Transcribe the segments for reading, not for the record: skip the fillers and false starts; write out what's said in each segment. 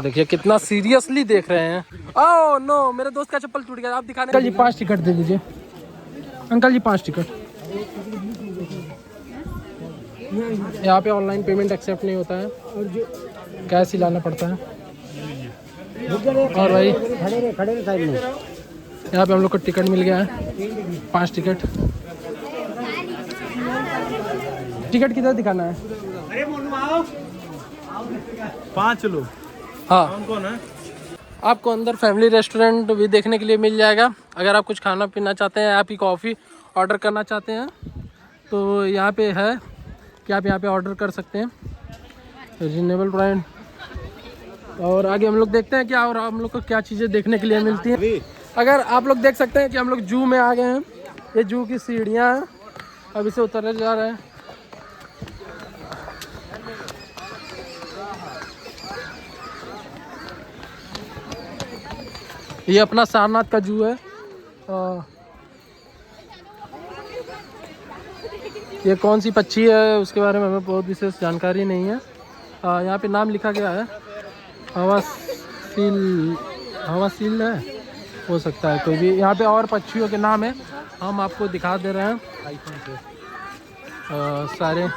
देखिए कितना सीरियसली देख रहे हैं। ओह नो, मेरे दोस्त का चप्पल टूट गया। आप दिखाने। अंकल जी 5 टिकट दे दीजिए। अंकल जी 5 टिकट। यहाँ पे ऑनलाइन पेमेंट एक्सेप्ट नहीं होता है, कैश ही लाना पड़ता है। और भाई यहाँ पे हम लोग को टिकट मिल गया है, 5 टिकट। टिकट किधर दिखाना है? 5 लोग। हाँ, कौन कौन है? आपको अंदर फैमिली रेस्टोरेंट भी देखने के लिए मिल जाएगा। अगर आप कुछ खाना पीना चाहते हैं, आप ही कॉफ़ी ऑर्डर करना चाहते हैं तो यहाँ पे है कि आप यहाँ पे ऑर्डर कर सकते हैं, रीजनेबल प्राइस। और आगे हम लोग देखते हैं क्या और हम लोग को क्या चीज़ें देखने के लिए मिलती हैं। अगर आप लोग देख सकते हैं कि हम लोग जू में आ गए हैं। ये जू की सीढ़ियाँ हैं, अब इसे उतरने जा रहे हैं। ये अपना सारनाथ का जू है। ये कौन सी पक्षी है उसके बारे में हमें बहुत विशेष जानकारी नहीं है। यहाँ पे नाम लिखा गया है, हवासील है, हो सकता है कोई भी। यहाँ पे और पक्षियों के नाम है, हम आपको दिखा दे रहे हैं सारे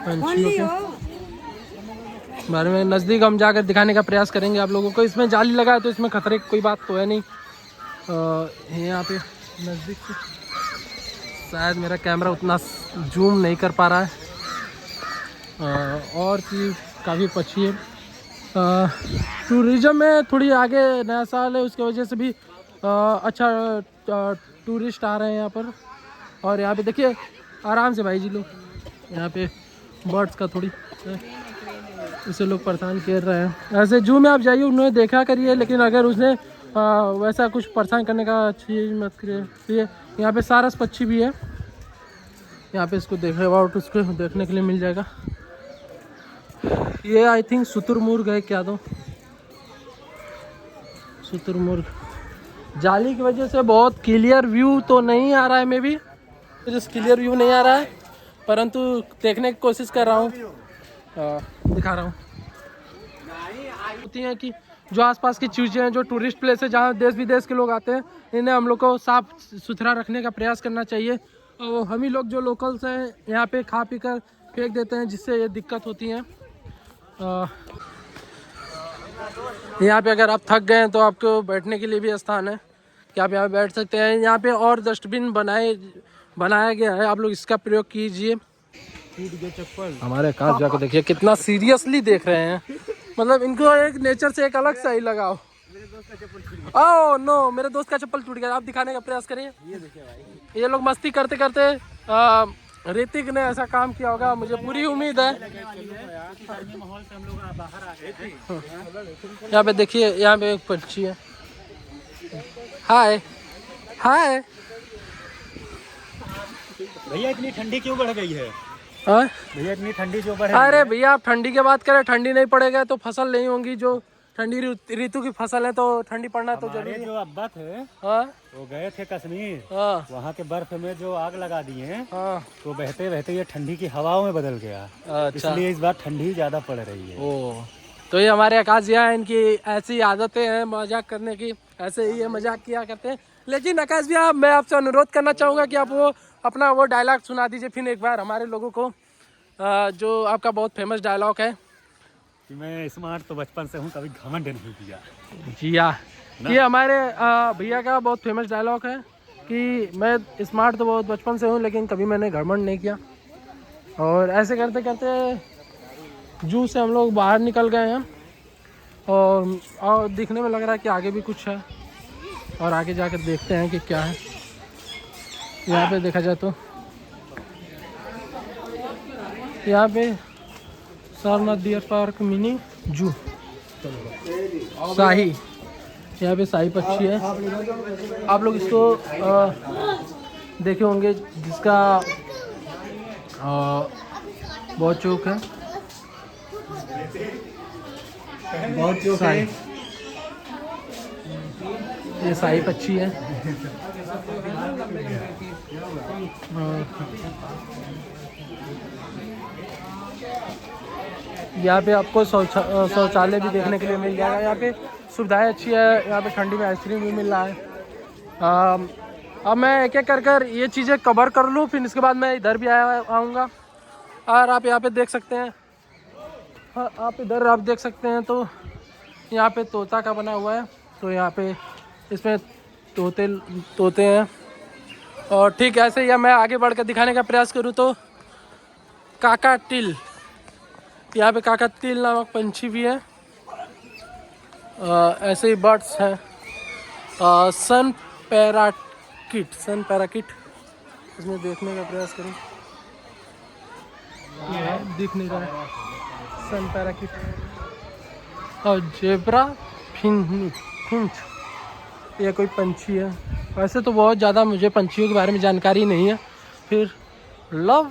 पंछियों के बारे में। नज़दीक हम जाकर दिखाने का प्रयास करेंगे आप लोगों को। इसमें जाली लगा है तो इसमें खतरे की कोई बात तो है नहीं। यहाँ पे नज़दीक से शायद मेरा कैमरा उतना जूम नहीं कर पा रहा है। और चीज़ काफ़ी अच्छी है। टूरिज़्म में थोड़ी आगे नया साल है, उसकी वजह से भी अच्छा टूरिस्ट आ रहे हैं यहाँ पर। और यहाँ पे देखिए आराम से भाई जी लोग, यहाँ पे बर्ड्स का थोड़ी इसे लोग परेशान कर रहे हैं। ऐसे जू में आप जाइए, उन्होंने देखा करिए, लेकिन अगर उसने वैसा कुछ परेशान करने का चीज़ मत करिए। यहाँ पे सारस पक्षी भी है, यहाँ पे इसको देख अबाउट उसको देखने के लिए मिल जाएगा। ये आई थिंक शुतुरमुर्ग है क्या, तो शुतुरमुर्ग। जाली की वजह से बहुत क्लियर व्यू तो नहीं आ रहा है, मे भी क्लियर व्यू नहीं आ रहा है, परंतु देखने की कोशिश कर रहा हूँ, दिखा रहा हूँ। होती हैं कि जो आसपास की चीज़ें हैं, जो टूरिस्ट प्लेस है जहाँ देश विदेश के लोग आते हैं, इन्हें हम लोग को साफ सुथरा रखने का प्रयास करना चाहिए। और हम ही लोग जो लोकल्स हैं यहाँ पे खा पी कर फेंक देते हैं, जिससे ये दिक्कत होती है। यहाँ पे अगर आप थक गए हैं तो आपको बैठने के लिए भी स्थान है कि आप यहाँ बैठ सकते हैं। यहाँ पे और डस्टबिन बनाया गया है, आप लोग इसका प्रयोग कीजिए। चप्पल हमारे काश जाकर देखिए कितना सीरियसली देख रहे हैं, मतलब इनको एक नेचर से एक अलग सा ही लगाओ। ओह नो, मेरे दोस्त का चप्पल टूट गया। आप दिखाने का प्रयास करिए। ये देखिए भाई, ये लोग मस्ती करते करते ऋतिक ने ऐसा काम किया होगा, मुझे पूरी उम्मीद है। यहाँ पे देखिए, यहाँ पे एक पक्षी है। हाय हाय भैया, इतनी ठंडी क्यों बढ़ गई है? भैया इतनी ठंडी क्यों बढ़? अरे भैया, आप ठंडी की बात करें, ठंडी नहीं पड़ेगा तो फसल नहीं होंगी। जो ठंडी ऋतु की फसल है तो ठंडी पड़ना तो जरूरी है। जो अब्बा थे वो गए थे कश्मीर, वहाँ के बर्फ में जो आग लगा दिए, तो बहते बहते ये ठंडी की हवाओं में बदल गया। इसलिए इस बार ठंडी ज्यादा पड़ रही है। ओ, तो ये हमारे आकाश जी हैं, इनकी ऐसी आदतें हैं मजाक करने की, ऐसे ही ये मजाक किया करते हैं। लेकिन आकाश भैया, मैं आपसे अनुरोध करना चाहूँगा कि आप वो अपना वो डायलॉग सुना दीजिए फिर एक बार हमारे लोगों को, जो आपका बहुत फेमस डायलॉग है कि मैं स्मार्ट तो बचपन से हूँ, कभी घमंड नहीं किया। जी हाँ, ये हमारे भैया का बहुत फेमस डायलॉग है कि मैं स्मार्ट तो बहुत बचपन से हूँ, लेकिन कभी मैंने घमंड नहीं किया। और ऐसे करते करते जू से हम लोग बाहर निकल गए हैं और दिखने में लग रहा है कि आगे भी कुछ है, और आगे जाकर देखते हैं कि क्या है। यहाँ पे देखा जाए तो यहाँ पे सारनाथ डियर पार्क मिनी जू शाही, यहाँ पे शाही पक्षी है। आप लोग इसको देखे होंगे, जिसका बहुत चौक है, बहुत चौक है। ये शाही पक्षी है। यहाँ पे आपको शौचालय भी देखने के लिए मिल जाएगा। यहाँ पे सुविधाएं अच्छी है। यहाँ पे ठंडी में आइसक्रीम भी मिल रहा है। अब मैं एक एक कर ये चीज़ें कवर कर लूँ, फिर इसके बाद मैं इधर भी आऊँगा। और आप यहाँ पे देख सकते हैं, हाँ आप इधर आप देख सकते हैं तो यहाँ पे तोता का बना हुआ है। तो यहाँ पे इसमें तोते हैं। और ठीक ऐसे ही मैं आगे बढ़ कर दिखाने का प्रयास करूँ तो काकाटिल, यहाँ पे काकाटिल नामक पंछी भी है। ऐसे ही बर्ड्स हैं। सन पैराकिट इसमें देखने का प्रयास करूँ, दिख नहीं रहा है। सन पैराकिट और जेब्रा फिंच, ये कोई पंछी है। वैसे तो बहुत ज़्यादा मुझे पंछियों के बारे में जानकारी नहीं है। फिर लव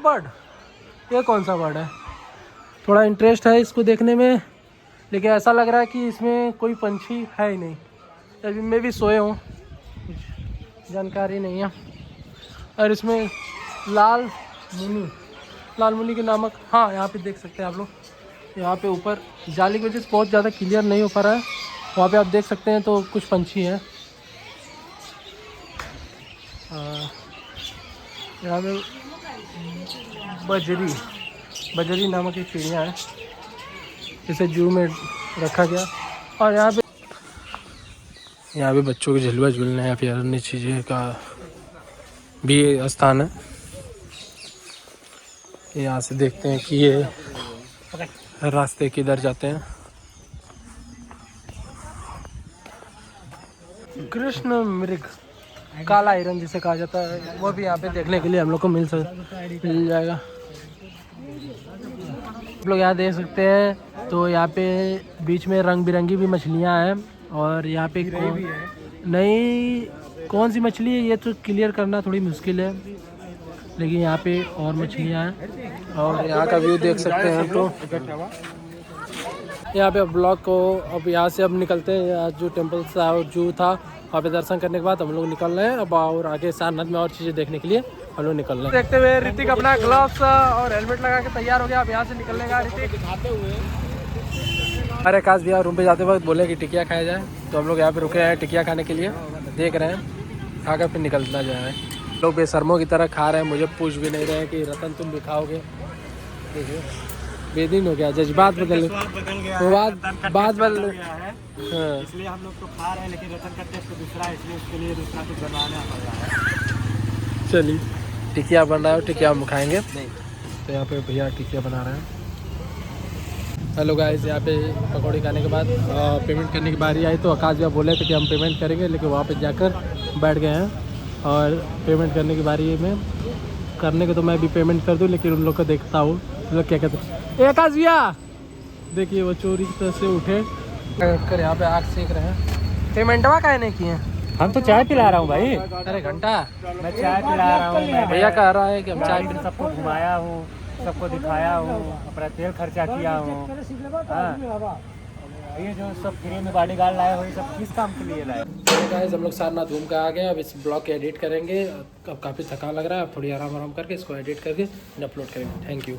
बर्ड, ये कौन सा बर्ड है? थोड़ा इंटरेस्ट है इसको देखने में, लेकिन ऐसा लग रहा है कि इसमें कोई पंछी है ही नहीं। अभी मैं भी सोए हूँ, कुछ जानकारी नहीं है। और इसमें लाल मुनी के नामक, हाँ यहाँ पे देख सकते हैं आप लोग। यहाँ पे ऊपर जाली की वजह से बहुत ज़्यादा क्लियर नहीं हो पा रहा है। वहाँ पे आप देख सकते हैं तो कुछ पंछी हैं। यहाँ पे बजरी नामक एक चिड़िया है, इसे जू में रखा गया। और यहाँ पे बच्चों के झुलवा झूलने या फिर अन्य चीज़ें का भी स्थान है। यहाँ से देखते हैं कि ये रास्ते किधर जाते हैं। कृष्ण मृग, काला हिरन जिसे कहा जाता है, वो भी यहाँ पे देखने के लिए हम लोग को मिल जाएगा। आप लोग यहाँ देख सकते हैं तो यहाँ पे बीच में रंग बिरंगी भी मछलियाँ हैं। और यहाँ पे कौन सी मछली है ये तो क्लियर करना थोड़ी मुश्किल है, लेकिन यहाँ पे और मछलियाँ हैं। और यहाँ का व्यू देख सकते हैं तो यहाँ पे ब्लॉग को अब यहाँ से अब निकलते हैं। जो टेम्पल था और जू था वहाँ पे दर्शन करने के बाद हम लोग निकल रहे हैं अब, और आगे सारनाथ में और चीज़ें देखने के लिए हम लोग निकल रहे हैं। देखते हुए ऋतिक अपना ग्लव्स और हेलमेट लगा के तैयार हो गया। अब यहाँ से निकलने का ऋतिक दिखाते हुए। अरे आकाश भैया रूम पे जाते वक्त बोले कि टिकिया खाया जाए, तो हम लोग यहाँ पे रुके हैं टिकिया खाने के लिए। देख रहे हैं, खाकर फिर निकलना जाए। लोग बेशर्मों की तरह खा रहे हैं, मुझे पूछ भी नहीं रहे हैं कि रतन तुम भी खाओगे। देखिए बेदीन हो गया, जज्बात बदल गया, बात बदल गया है। हाँ। इसलिए हम लोग तो खा रहे हैं, लेकिन रतन का टेस्ट दूसरा है, इसलिए उसके लिए दूसरा कुछ बनवाना पड़ रहा है। चलिए टिकिया बन रहा है, टिकिया हम खाएंगे। तो यहाँ पे भैया टिकिया बना रहे हैं। हेलो गाइस, यहाँ पे पकौड़ी खाने के बाद पेमेंट करने की बारी आई तो आकाश भैया बोले थे कि हम पेमेंट करेंगे, लेकिन वहाँ पे जाकर बैठ गए हैं। और पेमेंट करने की बारी में करने को तो मैं भी पेमेंट कर दूँ, लेकिन उन लोग को देखता हूँ लोग क्या कहते हैं। आकाश भैया देखिए वो चोरी की तरह से उठे कर यहाँ पे आग सेक रहे हैं। पेमेंटवा काहे नहीं किए? हम तो चाय पिला रहा हूँ भाई। अरे घंटा मैं चाय पिला रहा हूँ। भैया कह रहा है कि हम चाय पिला, सबको घुमाया हूँ, सबको दिखाया हूँ, अपना तेल खर्चा किया हूँ। ये जो सब फ्री में बॉडीगार्ड लाए हुए सब किस काम के लिए लाए? गाइस हम लोग सारनाथ घूम कर आ गए। अब इस ब्लॉग के एडिट करेंगे। अब काफ़ी थकान लग रहा है, अब थोड़ी आराम करके इसको एडिट करके अपलोड करेंगे। Thank you.